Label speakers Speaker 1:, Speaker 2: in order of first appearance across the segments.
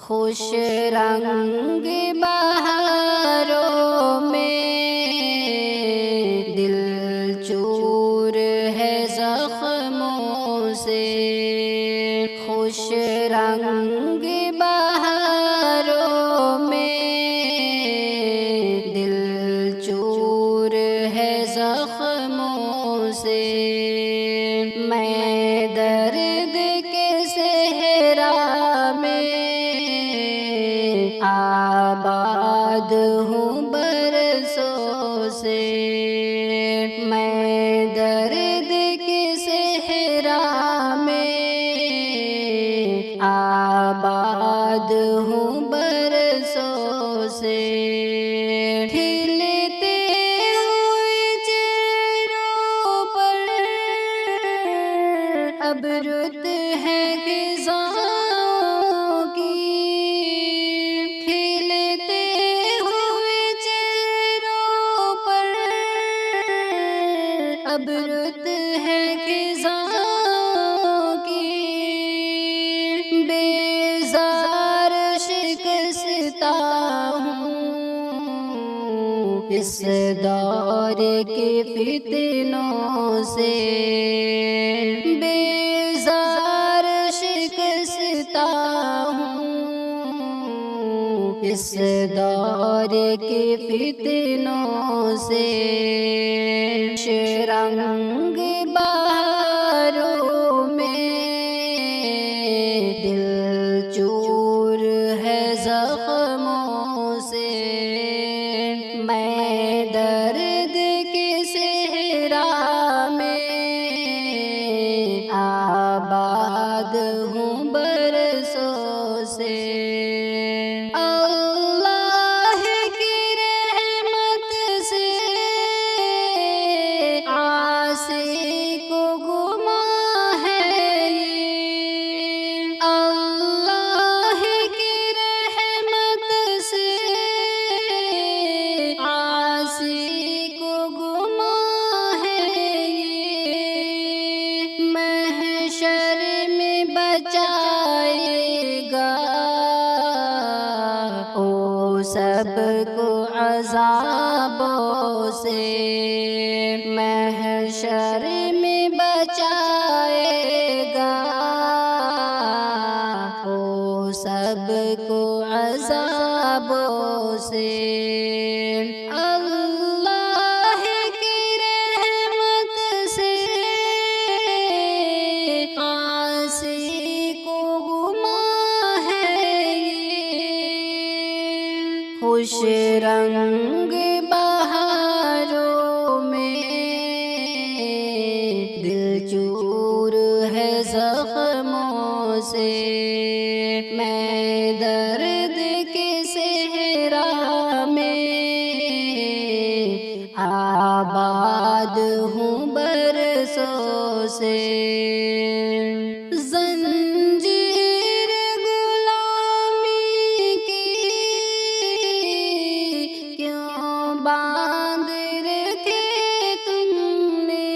Speaker 1: خوش رنگ بہاروں میں دل چور ہے زخموں سے، خوش رنگ بہاروں میں دل چور ہے زخموں سے، میں درد کے صحرا میں آباد ہوں برسوں سے، میں درد کے صحرا میں آباد ہوں برسوں سے، کھلتے ہوئے چہروں پر اب رت ہے خزاں کی، کھلتے ہوئے چہروں پر اب رت ہے خزاں کی، بیزار شکستہ ہوں اس دور کے فتنوں سے، بیزار شکستہ ہوں اس دور کے فتنوں سے، رنگ بہاروں میں دل چور ہے زخموں سے، میں درد کے صحرا میں آباد ہوں برسوں سے، اللہ کی رحمت سے عاصی کو گماں ہے یہ، اللہ کی رحمت سے عاصی کو گماں ہے یہ، محشر میں بچائے گا او سب کو عذابوں سے، محشر میں بچائے گا او سب کو عذابوں سے، اللہ کی رحمت سے عاصی کو گماں ہے یہ، خوش رنگ بہاروں میں دل چور ہے زخموں سے، میں درد کے صحرا میں آباد ہوں برسوں سے، زنجیر غلامی کی کیوں باندھ رکھے تم نے،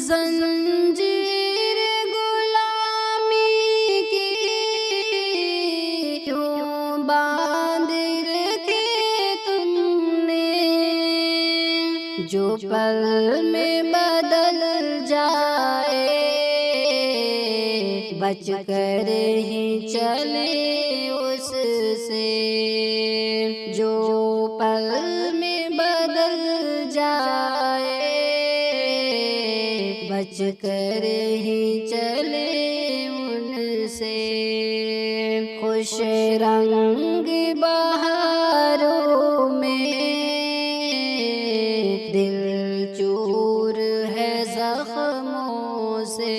Speaker 1: زنجیر غلامی کی کیوں باندھ رکھے تم نے، جو پل میں بدل جائے بچ کر ہی چلے اس سے، جو پل میں بدل جائے بچ کر ہی چلے ان سے، خوش رنگ بہاروں میں دل چور ہے زخموں سے،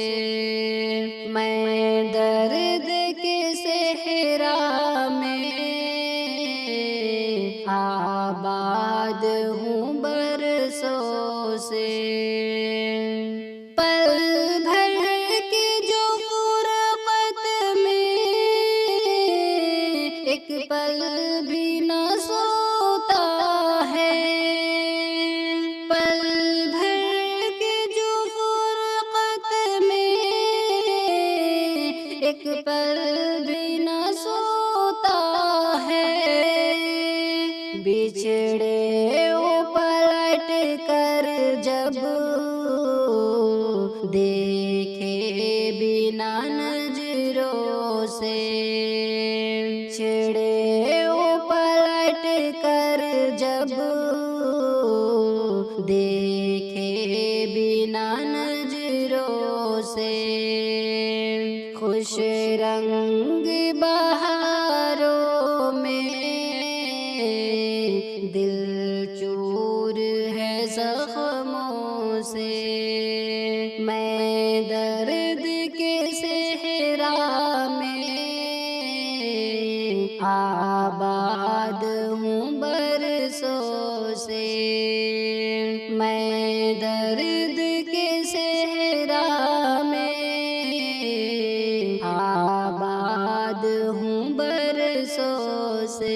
Speaker 1: میں درد کے صحرا میں آباد ہوں برسوں سے، پل بھر کی جو فرقت میں ایک پل بھی نہ سوتا ہے، پل بھر کی جو فرقت میں ایک پل بھی نہ بچھڑے وہ پلٹ کر جب دیکھے بنا نظروں سے، چھڑے وہ پلٹ کر جب دیکھے بنا نظروں سے، خوش رنگ بہاروں میں دل چور ہے زخموں سے، میں درد کے صحرا میں آباد ہوں برسوں سے، میں درد کے صحرا میں آباد ہوں برسوں سے۔